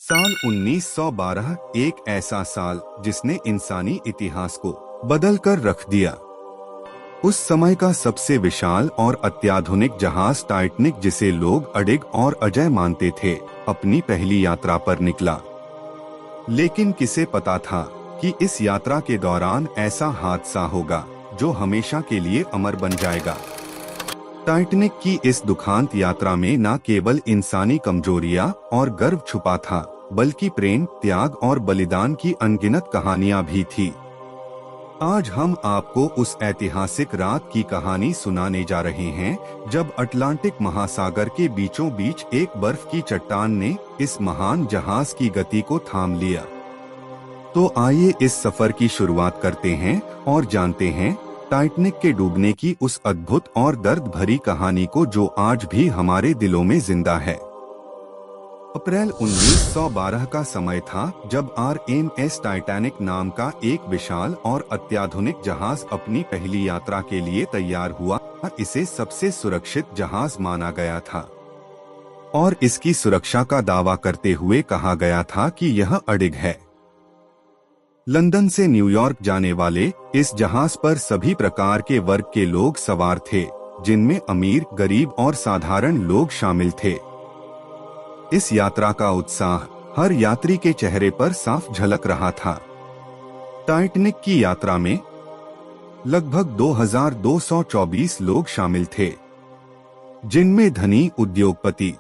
साल 1912 एक ऐसा साल जिसने इंसानी इतिहास को बदल कर रख दिया। उस समय का सबसे विशाल और अत्याधुनिक जहाज टाइटैनिक, जिसे लोग अडिग और अजय मानते थे, अपनी पहली यात्रा पर निकला। लेकिन किसे पता था कि इस यात्रा के दौरान ऐसा हादसा होगा जो हमेशा के लिए अमर बन जाएगा। टाइटैनिक की इस दुखांत यात्रा में न केवल इंसानी कमजोरियां और गर्व छुपा था, बल्कि प्रेम, त्याग और बलिदान की अनगिनत कहानियां भी थी। आज हम आपको उस ऐतिहासिक रात की कहानी सुनाने जा रहे हैं जब अटलांटिक महासागर के बीचों बीच एक बर्फ की चट्टान ने इस महान जहाज की गति को थाम लिया। तो आइए इस सफर की शुरुआत करते हैं और जानते हैं टाइटैनिक के डूबने की उस अद्भुत और दर्द भरी कहानी को, जो आज भी हमारे दिलों में जिंदा है। अप्रैल 1912 का समय था जब RMS टाइटैनिक नाम का एक विशाल और अत्याधुनिक जहाज अपनी पहली यात्रा के लिए तैयार हुआ। इसे सबसे सुरक्षित जहाज माना गया था और इसकी सुरक्षा का दावा करते हुए कहा गया था कि यह अडिग है। लंदन से न्यूयॉर्क जाने वाले इस जहाज पर सभी प्रकार के वर्ग के लोग सवार थे, जिनमें अमीर, गरीब और साधारण लोग शामिल थे। इस यात्रा का उत्साह हर यात्री के चेहरे पर साफ झलक रहा था। टाइटैनिक की यात्रा में लगभग 2224 लोग शामिल थे, जिनमें धनी, उद्योगपति,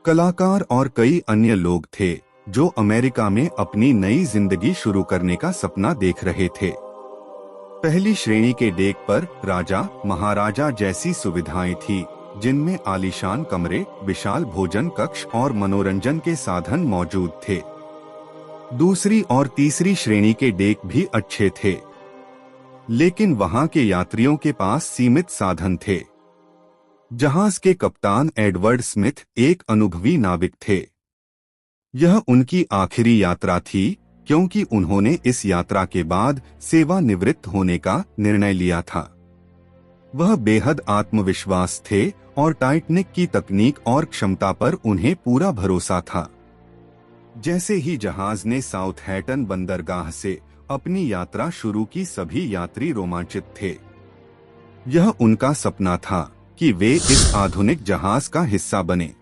कलाकार और कई अन्य लोग थे जो अमेरिका में अपनी नई जिंदगी शुरू करने का सपना देख रहे थे। पहली श्रेणी के डेक पर राजा, महाराजा जैसी सुविधाएं थी, जिनमें आलीशान कमरे, विशाल भोजन कक्ष और मनोरंजन के साधन मौजूद थे। दूसरी और तीसरी श्रेणी के डेक भी अच्छे थे, लेकिन वहां के यात्रियों के पास सीमित साधन थे। जहाज के कप्तान एडवर्ड स्मिथ एक अनुभवी नाविक थे। यह उनकी आखिरी यात्रा थी, क्योंकि उन्होंने इस यात्रा के बाद सेवानिवृत्त होने का निर्णय लिया था। वह बेहद आत्मविश्वास थे और टाइटैनिक की तकनीक और क्षमता पर उन्हें पूरा भरोसा था। जैसे ही जहाज ने साउथहैम्पटन बंदरगाह से अपनी यात्रा शुरू की, सभी यात्री रोमांचित थे। यह उनका सपना था कि वे इस आधुनिक जहाज का हिस्सा बने।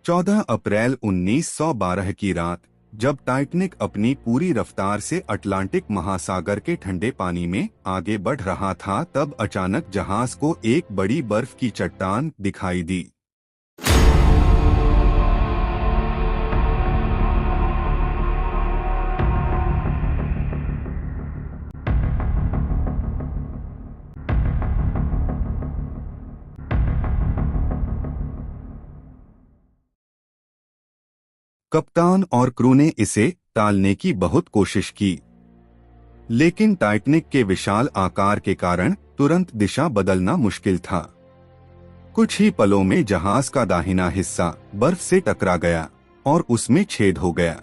14 अप्रैल 1912 की रात, जब टाइटैनिक अपनी पूरी रफ्तार से अटलांटिक महासागर के ठंडे पानी में आगे बढ़ रहा था, तब अचानक जहाज को एक बड़ी बर्फ की चट्टान दिखाई दी। कप्तान और क्रू ने इसे टालने की बहुत कोशिश की, लेकिन टाइटैनिक के विशाल आकार के कारण तुरंत दिशा बदलना मुश्किल था। कुछ ही पलों में जहाज का दाहिना हिस्सा बर्फ से टकरा गया और उसमें छेद हो गया।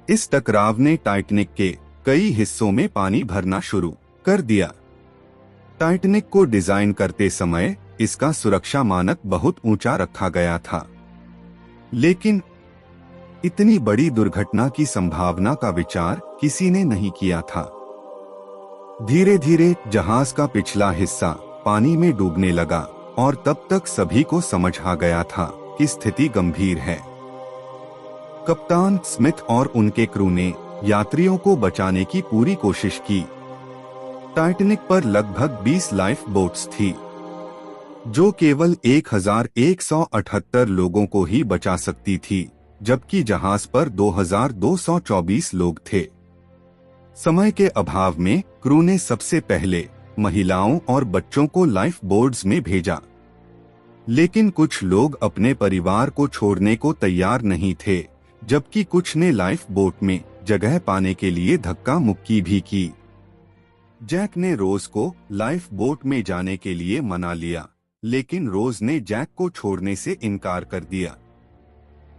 इस टकराव ने टाइटैनिक के कई हिस्सों में पानी भरना शुरू कर दिया। टाइटैनिक को डिजाइन करते समय इसका सुरक्षा मानक बहुत ऊंचा रखा गया था, लेकिन इतनी बड़ी दुर्घटना की संभावना का विचार किसी ने नहीं किया था। धीरे धीरे जहाज का पिछला हिस्सा पानी में डूबने लगा और तब तक सभी को समझ आ गया था कि स्थिति गंभीर है। कप्तान स्मिथ और उनके क्रू ने यात्रियों को बचाने की पूरी कोशिश की। टाइटैनिक पर लगभग 20 लाइफ बोट्स थी, जो केवल 1178 लोगों को ही बचा सकती थी, जबकि जहाज पर 2224 लोग थे। समय के अभाव में क्रू ने सबसे पहले महिलाओं और बच्चों को लाइफ बोट्स में भेजा, लेकिन कुछ लोग अपने परिवार को छोड़ने को तैयार नहीं थे, जबकि कुछ ने लाइफ बोट में जगह पाने के लिए धक्का मुक्की भी की। जैक ने रोज को लाइफ बोट में जाने के लिए मना लिया, लेकिन रोज ने जैक को छोड़ने से इनकार कर दिया।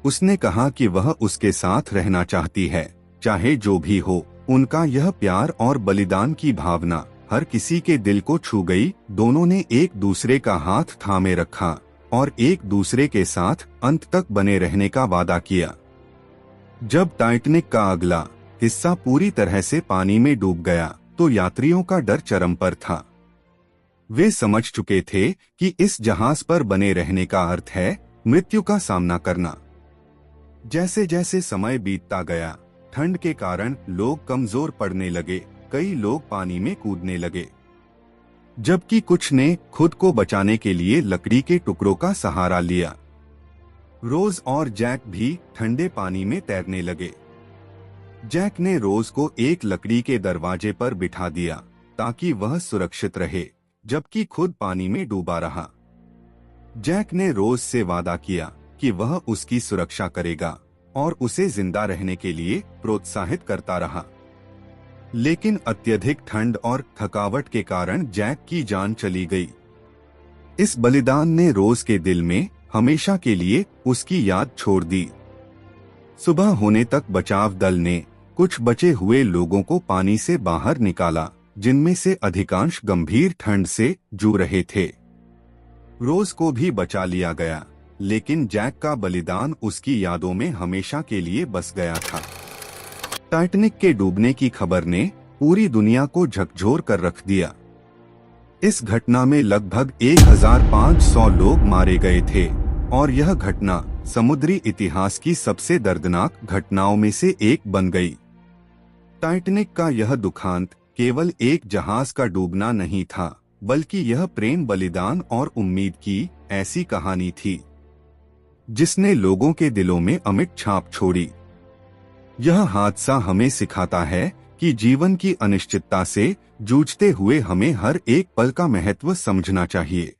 उसने कहा कि वह उसके साथ रहना चाहती है, चाहे जो भी हो। उनका यह प्यार और बलिदान की भावना हर किसी के दिल को छू गई। दोनों ने एक दूसरे का हाथ थामे रखा और एक दूसरे के साथ अंत तक बने रहने का वादा किया। जब टाइटैनिक का अगला हिस्सा पूरी तरह से पानी में डूब गया तो यात्रियों का डर चरम पर था। वे समझ चुके थे कि इस जहाज पर बने रहने का अर्थ है मृत्यु का सामना करना। जैसे जैसे समय बीतता गया, ठंड के कारण लोग कमजोर पड़ने लगे, कई लोग पानी में कूदने लगे, जबकि कुछ ने खुद को बचाने के लिए लकड़ी के टुकड़ों का सहारा लिया। रोज और जैक भी ठंडे पानी में तैरने लगे। जैक ने रोज को एक लकड़ी के दरवाजे पर बिठा दिया ताकि वह सुरक्षित रहे, जबकि खुद पानी में डूबा रहा। जैक ने रोज से वादा किया कि वह उसकी सुरक्षा करेगा और उसे जिंदा रहने के लिए प्रोत्साहित करता रहा। लेकिन अत्यधिक ठंड और थकावट के कारण जैक की जान चली गई। इस बलिदान ने रोज के दिल में हमेशा के लिए उसकी याद छोड़ दी। सुबह होने तक बचाव दल ने कुछ बचे हुए लोगों को पानी से बाहर निकाला, जिनमें से अधिकांश गंभीर ठंड से जूझ रहे थे। रोज को भी बचा लिया गया, लेकिन जैक का बलिदान उसकी यादों में हमेशा के लिए बस गया था। टाइटैनिक के डूबने की खबर ने पूरी दुनिया को झकझोर कर रख दिया। इस घटना में लगभग 1500 लोग मारे गए थे और यह घटना समुद्री इतिहास की सबसे दर्दनाक घटनाओं में से एक बन गई। टाइटैनिक का यह दुखांत केवल एक जहाज का डूबना नहीं था, बल्कि यह प्रेम, बलिदान और उम्मीद की ऐसी कहानी थी जिसने लोगों के दिलों में अमिट छाप छोड़ी। यह हादसा हमें सिखाता है कि जीवन की अनिश्चितता से जूझते हुए हमें हर एक पल का महत्व समझना चाहिए।